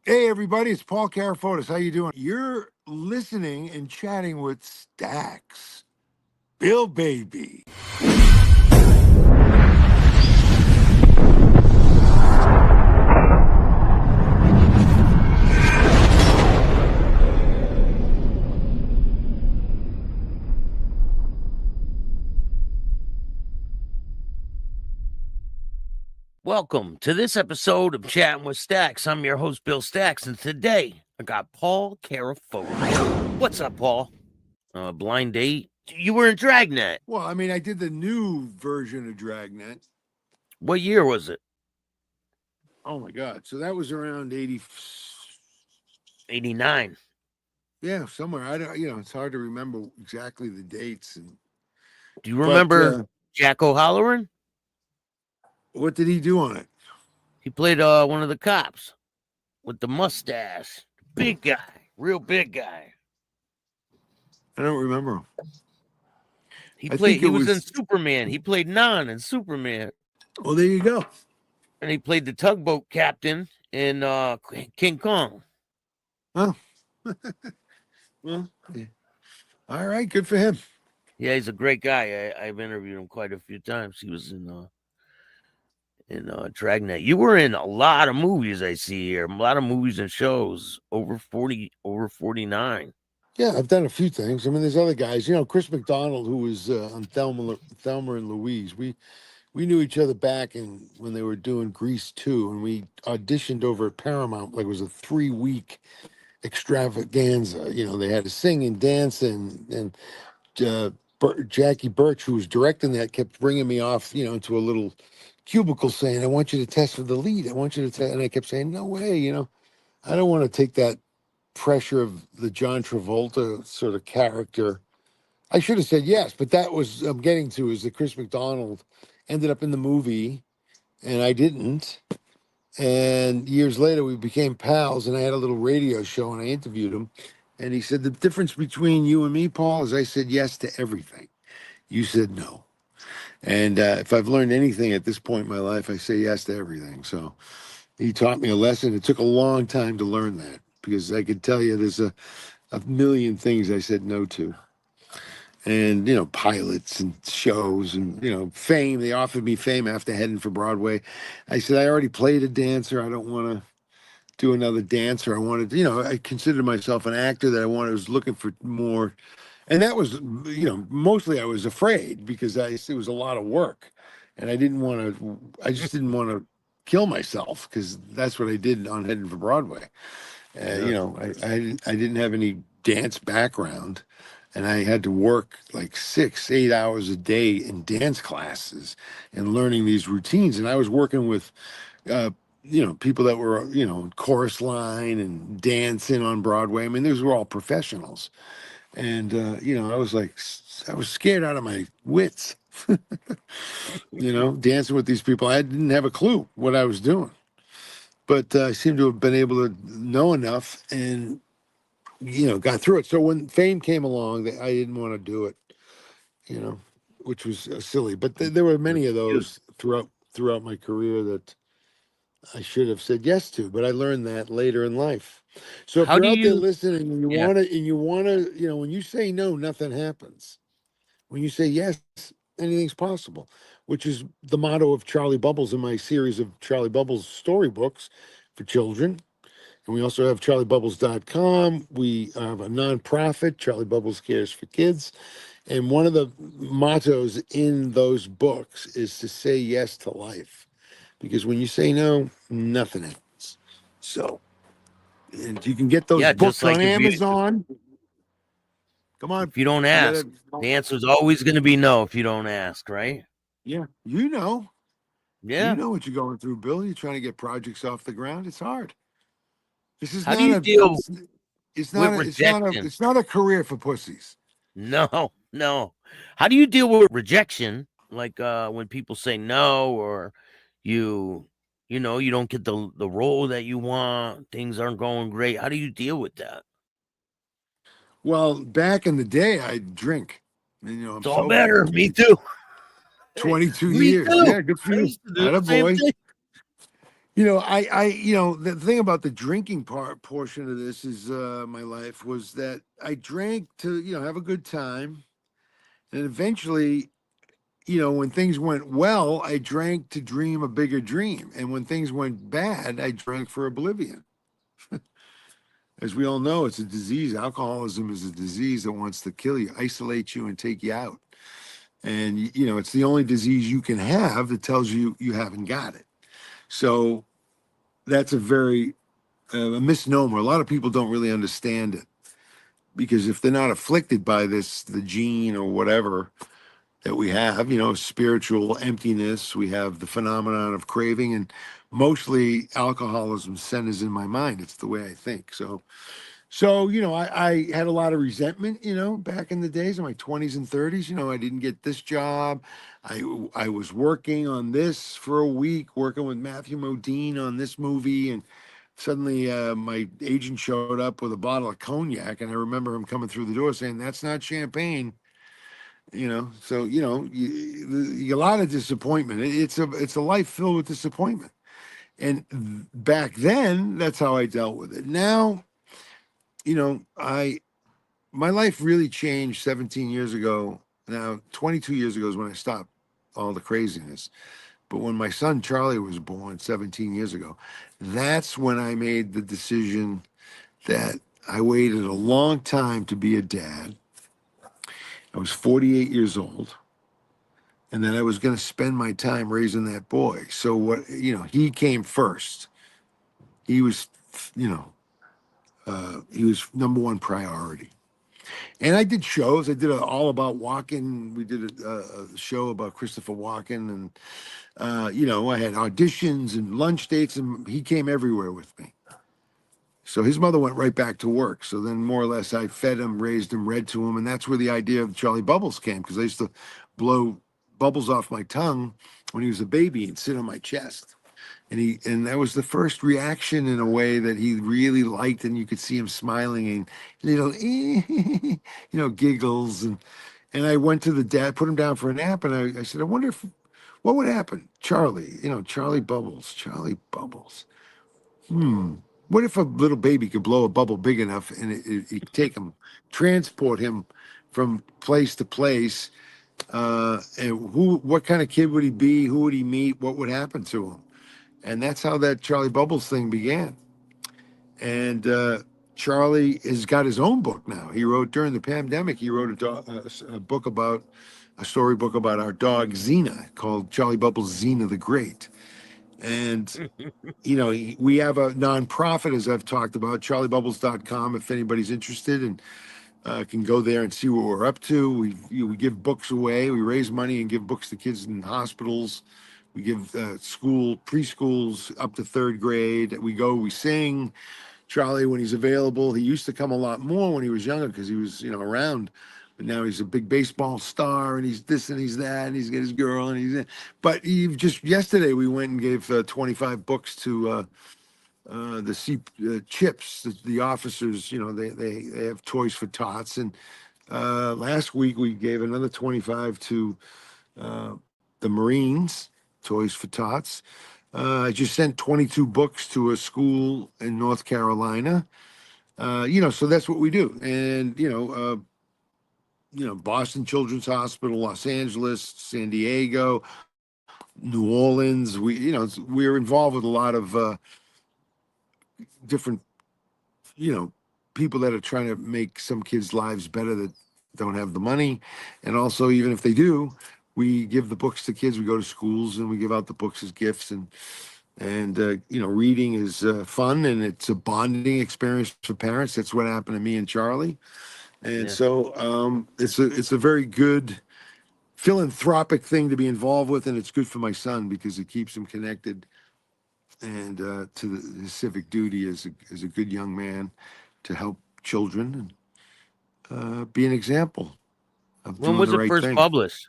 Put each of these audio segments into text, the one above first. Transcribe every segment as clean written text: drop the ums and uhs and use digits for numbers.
Hey everybody, it's Paul Carafotes. How you doing? You're listening and chatting with Staxx. Bill baby. Welcome to this episode of Chatting with Staxx. I'm your host, Bill Staxx, and today I got Paul Carafotes. What's up, Paul? Blind date? You were in Dragnet. Well, I mean, I did the new version of Dragnet. What year was it? Oh my God. So that was around 80. 89. Yeah, somewhere. I don't, it's hard to remember exactly the dates. Do you remember But Jack O'Halloran? what did he do on it? He played one of the cops with the mustache. Big guy. Real big guy. I don't remember him. He was in Superman. He played Non in Superman. Well, there you go. And he played the tugboat captain in King Kong. Oh. Well, yeah. All right, good for him. Yeah, he's a great guy. I've interviewed him quite a few times. He was in Dragnet. You were in a lot of movies, I see here. A lot of movies and shows. Over 49. Yeah, I've done a few things. I mean, there's other guys. Chris McDonald, who was on Thelma and Louise. We knew each other back when they were doing Grease 2, and we auditioned over at Paramount. Like it was a 3-week extravaganza. They had to sing and dance, and Jackie Birch, who was directing that, kept bringing me off, into a little cubicle saying, "I want you to test for the lead. I want you to test." And I kept saying, "No way, I don't want to take that pressure of the John Travolta sort of character." I should have said yes, but that was I'm getting to is that Chris McDonald ended up in the movie and I didn't. And years later we became pals and I had a little radio show and I interviewed him. And he said, "The difference between you and me, Paul, is I said yes to everything. You said no." And if I've learned anything at this point in my life, I say yes to everything. So he taught me a lesson. It took a long time to learn that because I could tell you there's a million things I said no to. And, pilots and shows and, fame. They offered me fame after heading for Broadway. I said, I already played a dancer. I don't want to do another dancer. I wanted, I considered myself an actor that I was looking for more. And that was, mostly I was afraid because it was a lot of work. And I just didn't want to kill myself because that's what I did on heading for Broadway. I didn't have any dance background. And I had to work like 6-8 hours a day in dance classes and learning these routines. And I was working with, people that were, chorus line and dancing on Broadway. I mean, those were all professionals. And, I was scared out of my wits, dancing with these people. I didn't have a clue what I was doing. But I seem to have been able to know enough and, got through it. So when fame came along, I didn't want to do it, which was silly. But there were many of those throughout my career that I should have said yes to. But I learned that later in life. So if How you're do out there you? listening and Yeah. you want to, when you say no, nothing happens. When you say yes, anything's possible, which is the motto of Charlie Bubbles in my series of Charlie Bubbles storybooks for children. And we also have charliebubbles.com. We have a nonprofit, Charlie Bubbles Cares for Kids. And one of the mottos in those books is to say yes to life. Because when you say no, nothing happens. So, and you can get those Yeah, just books like on Amazon. Come on. if you don't You ask, gotta, the answer is always going to be no if you don't ask, right? yeah, Yeah. what you're going through, Bill. You're trying to get projects off the ground. It's hard. This is How do not you a, deal with it's not a career for pussies. No. How do you deal with rejection? Like when people say no, or you don't get the role that you want, things aren't going great. How do you deal with that? Well, back in the day, I'd drink. And, I'm It's all sober. better. Me too. Hey, 22 me years. too. Yeah, good for I you. used to do the same Attaboy. thing. The thing about the drinking portion of this is my life was that I drank to, have a good time. And eventually, when things went well, I drank to dream a bigger dream. And when things went bad, I drank for oblivion. As we all know, it's a disease. Alcoholism is a disease that wants to kill you, isolate you, and take you out. And, it's the only disease you can have that tells you you haven't got it. So that's a misnomer. A lot of people don't really understand it because if they're not afflicted by this, the gene or whatever that we have, spiritual emptiness, we have the phenomenon of craving, and mostly alcoholism centers in my mind. It's the way I think. So, I had a lot of resentment, back in the days in my 20s and 30s. I didn't get this job. I was working on this for a week, working with Matthew Modine on this movie, and suddenly my agent showed up with a bottle of cognac, and I remember him coming through the door saying, "That's not champagne." So you get a lot of disappointment. It's a life filled with disappointment, and back then that's how I dealt with it. Now, I my life really changed 17 years ago. Now, 22 years ago is when I stopped all the craziness. But when my son Charlie was born 17 years ago, that's when I made the decision that I waited a long time to be a dad. I was 48 years old, and then I was going to spend my time raising that boy. So he came first. He was, he was number one priority. And I did shows. I did all about Walken. We did a show about Christopher Walken, and I had auditions and lunch dates, and he came everywhere with me. So his mother went right back to work. So then, more or less, I fed him, raised him, read to him, and that's where the idea of Charlie Bubbles came, because I used to blow bubbles off my tongue when he was a baby and sit on my chest. And that was the first reaction in a way that he really liked, and you could see him smiling and little giggles. And I went to the dad, put him down for a nap, and I said, I wonder if what would happen, Charlie, Charlie Bubbles. Hmm. What if a little baby could blow a bubble big enough and it take him, transport him from place to place? And what kind of kid would he be? Who would he meet? What would happen to him? And that's how that Charlie Bubbles thing began. And Charlie has got his own book now. He wrote during the pandemic. He wrote a book about a storybook about our dog Xena called Charlie Bubbles Xena the Great. And we have a nonprofit, as I've talked about, charliebubbles.com, if anybody's interested, and can go there and see what we're up to. We give books away. We raise money and give books to kids in hospitals. We give preschools up to third grade. We sing. Charlie, when he's available, he used to come a lot more when he was younger because he was, around. But now he's a big baseball star, and he's this and he's that, and he's got his girl, and But just yesterday we went and gave 25 books to chips. The officers, they have toys for tots, and last week we gave another 25 to the Marines, toys for tots. I just sent 22 books to a school in North Carolina. So that's what we do. And, Boston Children's Hospital, Los Angeles, San Diego, New Orleans. We're involved with a lot of different, you know, people that are trying to make some kids' lives better that don't have the money. And also, even if they do, we give the books to kids. We go to schools and we give out the books as gifts. And reading is fun, and it's a bonding experience for parents. That's what happened to me and Charlie. And Yeah. so it's a very good philanthropic thing to be involved with, and it's good for my son because it keeps him connected and to his civic duty as a good young man to help children and be an example of When doing was the it right first thing. published?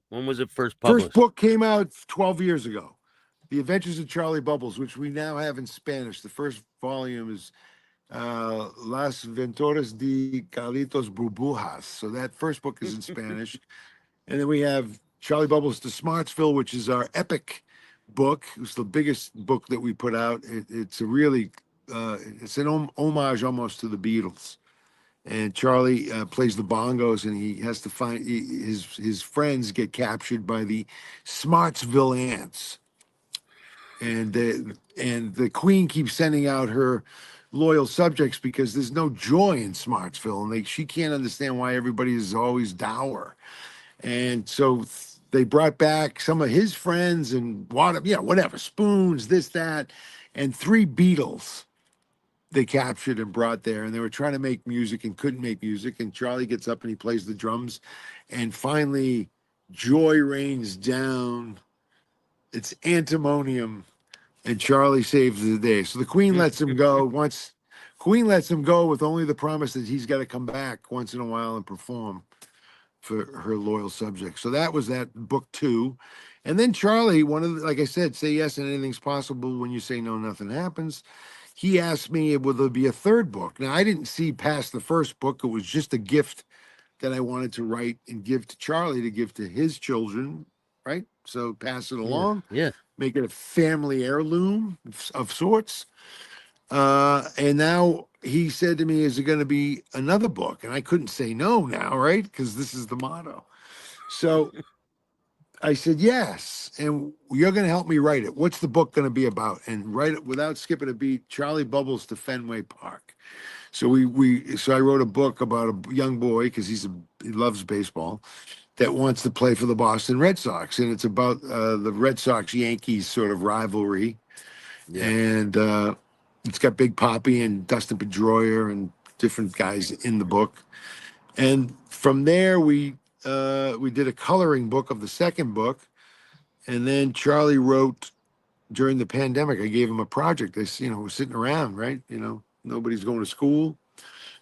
When was it first First published? book came out 12 years ago. The Adventures of Charlie Bubbles, which we now have in Spanish. The first volume is Las Venturas de Carlitos Burbujas. So that first book is in Spanish. And then we have Charlie Bubbles to Smartsville, which is our epic book. It was the biggest book that we put out. It's a really, it's an homage almost to the Beatles. And Charlie plays the bongos, and he has to find his friends get captured by the Smartsville ants, and the Queen keeps sending out her loyal subjects because there's no joy in Smartsville, and she can't understand why everybody is always dour. And so they brought back some of his friends and water, whatever, spoons, this, that, and three Beatles they captured and brought there. And they were trying to make music and couldn't make music. And Charlie gets up and he plays the drums. And finally, joy rains down. It's antimonium. And Charlie saves the day. So the Queen lets him go. Queen lets him go with only the promise that he's got to come back once in a while and perform for her loyal subjects. So that was that book 2. And then Charlie, like I said, say yes and anything's possible. When you say no, nothing happens. He asked me, will there be a third book? Now, I didn't see past the first book. It was just a gift that I wanted to write and give to Charlie to give to his children, right? So pass it Yeah. along, Yeah. make it a family heirloom of sorts. And now he said to me, is it going to be another book? And I couldn't say no now, right? Because this is the motto. So I said, yes. And you're going to help me write it. What's the book going to be about? And write it without skipping a beat, Charlie Bubbles to Fenway Park. So so I wrote a book about a young boy because he loves baseball that wants to play for the Boston Red Sox. And it's about the Red Sox Yankees sort of rivalry. Yeah. And it's got Big Poppy and Dustin Pedroia and different guys in the book. And from there, we did a coloring book of the second book, and then Charlie wrote during the pandemic. I gave him a project. We're sitting around, right? Nobody's going to school,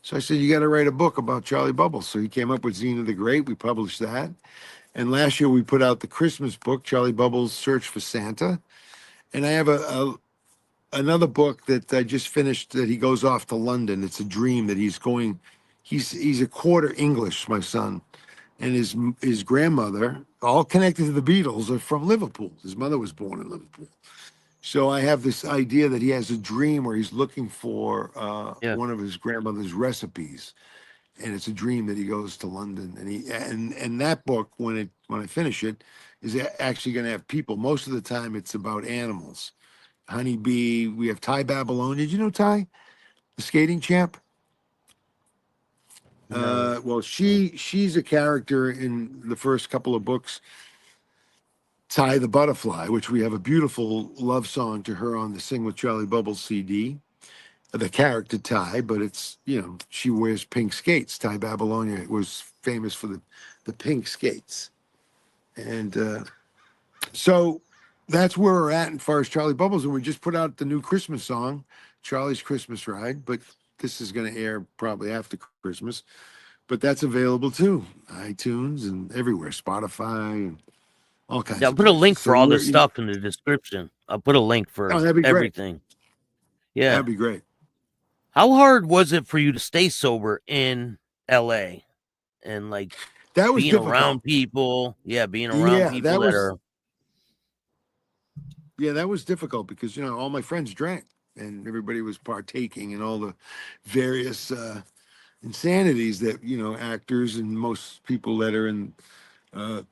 so I said, "You got to write a book about Charlie Bubbles." So he came up with Xena the Great. We published that, and last year we put out the Christmas book, Charlie Bubbles' Search for Santa. And I have another book that I just finished that he goes off to London. It's a dream that he's going. He's a quarter English, my son, and his grandmother, all connected to the Beatles, are from Liverpool. His mother was born in Liverpool. So I have this idea that he has a dream where he's looking for Yeah. one of his grandmother's recipes, and it's a dream that he goes to London. And that book, when I finish it, is actually going to have people. Most of the time, it's about animals. Honeybee. We have Ty Babylonia. Did you know Ty, the skating champ? No. Well, she's a character in the first couple of books, Ty the Butterfly, which we have a beautiful love song to her on the Sing with Charlie Bubbles CD. The character Ty, but it's she wears pink skates. Ty Babylonia was famous for the pink skates, and so that's where we're at as far as Charlie Bubbles. And we just put out the new Christmas song, Charlie's Christmas Ride. But this is going to air probably after Christmas. But that's available too, iTunes and everywhere, Spotify and all Yeah, kinds I'll of put a places. link So for all we're, this stuff in the description. I'll put a link oh, for that'd be great. everything. Yeah. That'd be great. How hard was it for you to stay sober in LA and like That was being difficult. around people? Yeah, being around Yeah, people that are that was difficult because all my friends drank and everybody was partaking in all the various insanities that actors and most people that are in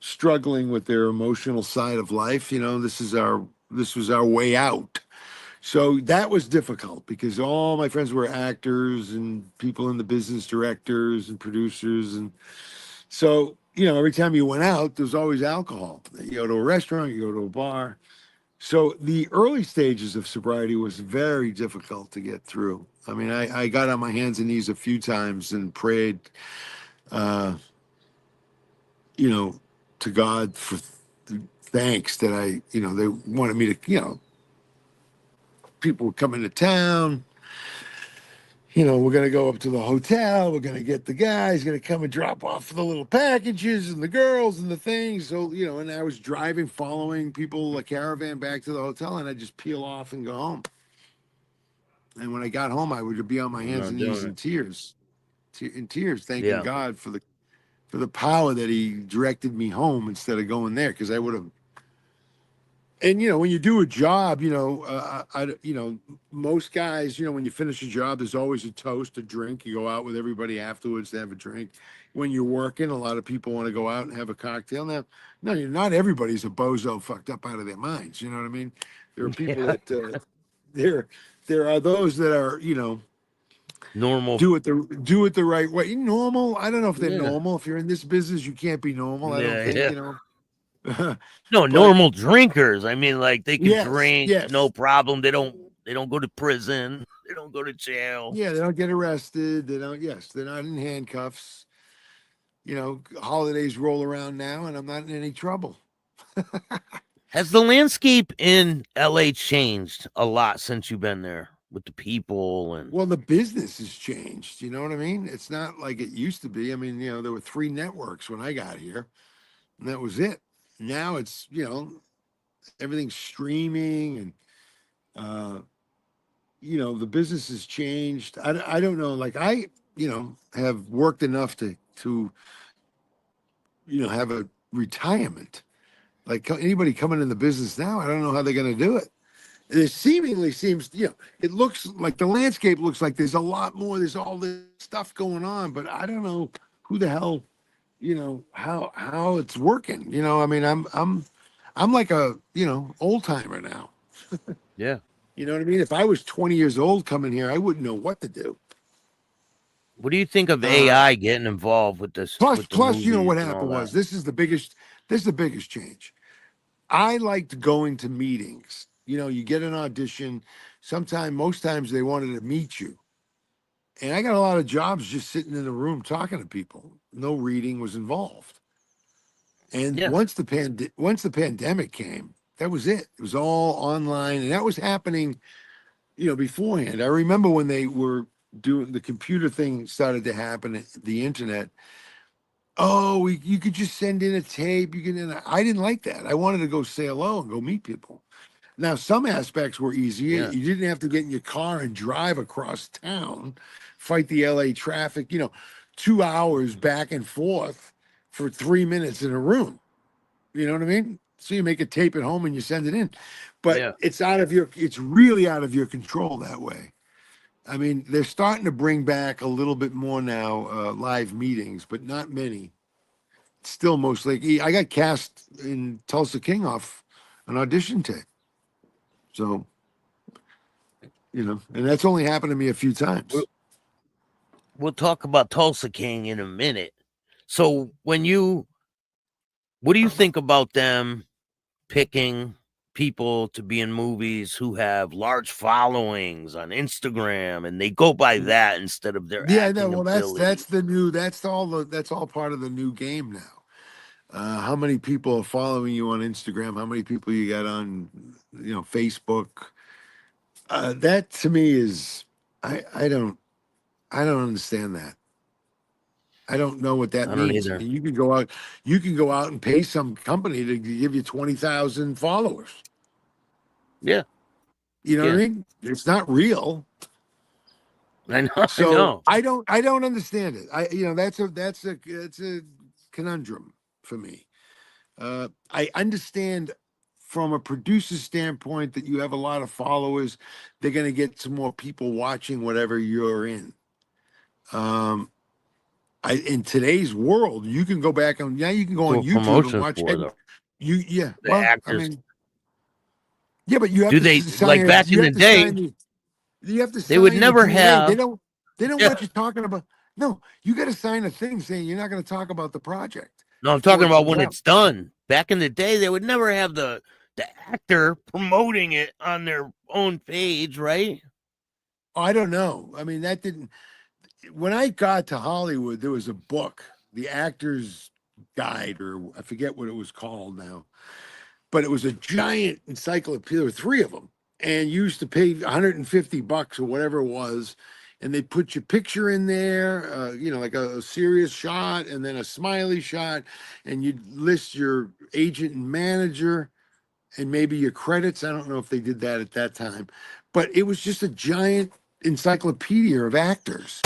struggling with their emotional side of life. This was our way out. So that was difficult because all my friends were actors and people in the business, directors and producers, and so every time you went out, there's always alcohol. You go to a restaurant, you go to a bar. So the early stages of sobriety was very difficult to get through. I mean, I got on my hands and knees a few times and prayed, uh, you know, to God for thanks that they wanted me to, people were coming to town. We're going to go up to the hotel. We're going to get the guys going to come and drop off the little packages and the girls and the things. So, and I was driving, following people, a caravan back to the hotel, and I'd just peel off and go home. And when I got home, I would be on my I'm hands not and knees doing in it. tears, thanking Yeah. God for the power that He directed me home instead of going there, because I would have And when you do a job, most guys, when you finish a job, there's always a toast, a drink. You go out with everybody afterwards to have a drink. When you're working, a lot of people want to go out and have a cocktail. Now, no, you're not everybody's a bozo fucked up out of their minds. You know what I mean? There are people Yeah. that there there are those that are Normal. do it the right way. Normal. I don't know if they're Yeah. normal. If you're in this business, you can't be normal. I don't Yeah. think. Yeah. No, But normal drinkers. I mean, like they can yes, drink, no yes. problem. They don't go to prison. They don't go to jail. Yeah, they don't get arrested. They don't. Yes, they're not in handcuffs. Holidays roll around now, and I'm not in any trouble. Has the landscape in LA changed a lot since you've been there with the people and Well, the business has changed. You know what I mean? It's not like it used to be. I mean, there were 3 networks when I got here, and that was it. Now it's everything's streaming, and the business has changed. I don't know. Like I have worked enough to have a retirement. Like anybody coming in the business now, I don't know how they're going to do it. It seemingly seems, it looks like the landscape looks like there's a lot more. There's all this stuff going on, but I don't know who the hell, how it's working. I mean, I'm like a old timer now. yeah? You know what I mean? If I was 20 years old coming here, I wouldn't know what to do. What do you think of Uh, AI getting involved with this plus, with the plus, what movies and all happened that? was this is the biggest change. I liked going to meetings. You get an audition. Most times they wanted to meet you. And I got a lot of jobs just sitting in the room talking to people. No reading was involved. And Yeah, once the pandemic came, that was it. It was all online, and that was happening, beforehand. I remember when they were doing the computer thing started to happen, the internet. Oh, you could just send in a tape. You can. And I didn't like that. I wanted to go say hello and go meet people. Now, some aspects were easier. yeah, You didn't have to get in your car and drive across town, fight the LA traffic, 2 hours back and forth for 3 minutes in a room. You know what I mean? So you make a tape at home and you send it in. But yeah. it's really out of your control that way. I mean, they're starting to bring back a little bit more now, live meetings, but not many. Still mostly, I got cast in Tulsa King off an audition tape. So, and that's only happened to me a few We'll, times. we'll talk about Tulsa King in a minute. So what do you think about them picking people to be in movies who have large followings on Instagram and they go by that instead of their Yeah, no, acting well, that's ability? the new, that's all part of the new game now. How many people are following you on Instagram? How many people you got on, Facebook? That to me is, I don't understand that. I don't know what that I don't means. I either. mean, you can go out and pay some company to give you 20,000 followers. Yeah, You know what I yeah. mean? It's not real. I know, I So know. I don't understand it. That's a conundrum for me. I understand from a producer standpoint that you have a lot of followers. They're going to get some more people watching whatever you're in. Um, in today's world, you can go back on, you can go Do on a YouTube and promotion watch for them. yeah. The Well, I actors. mean, yeah, but you have Do to they like sign. back You in the have to sign day? the. You have to They would sign the never DA. They have. don't. They don't Yeah. want you talking about. No, you got to sign a thing saying you're not going to talk about the project No, I'm before talking it about comes when out. it's done. Back in the day, they would never have the actor promoting it on their own page, right? I don't know. I mean, that didn't. When I got to Hollywood, there was a book, The Actor's Guide, or I forget what it was called now, but it was a giant encyclopedia. There were 3 of them, and you used to pay $150 or whatever it was, and they put your picture in there, like a serious shot, and then a smiley shot, and you'd list your agent and manager, and maybe your credits. I don't know if they did that at that time, but it was just a giant encyclopedia of actors.